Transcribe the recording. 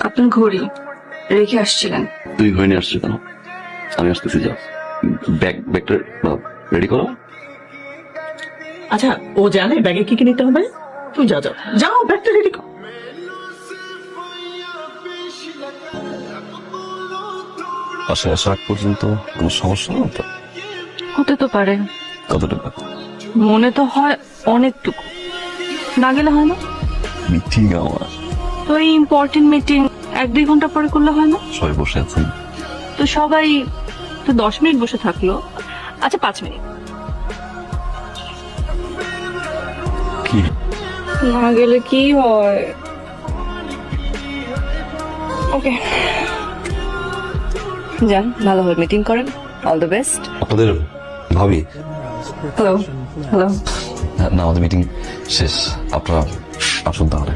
আপনার ঘড়ি রেখে আসছিলেন। তুই ঘরে নিয়ে আসছিস কেন? আমি আসতেছি, যা ব্যাগটা রেডি করো। আচ্ছা, ও জানে ব্যাগে কি কি নিতে হবে? তুমি যাও যাও যাও, ব্যাগটা রেডি করো। বাসায় আসার আগ পর্যন্ত কোনো সমস্যা না তো? হতে তো পারে, কত টাকা? মনে তো হয় অনেকটুকু। না গেলে হয় না? মিটিং আমার, তো এই ইম্পর্টেন্ট মিটিং 1-2 ঘন্টা পরে করলে হয় না? সবাই বসে আছেন। তো সবাই তো 10 মিনিট বসে থাকলো। আচ্ছা 5 মিনিট কি না গেলে কি হয়? ওকে, যান, ভালোভাবে মিটিং করেন। All the best. আপনাদের ভাবি? Hello hello. না, আমাদের মিটিং শেষ, আপনারা আসুন তাহলে।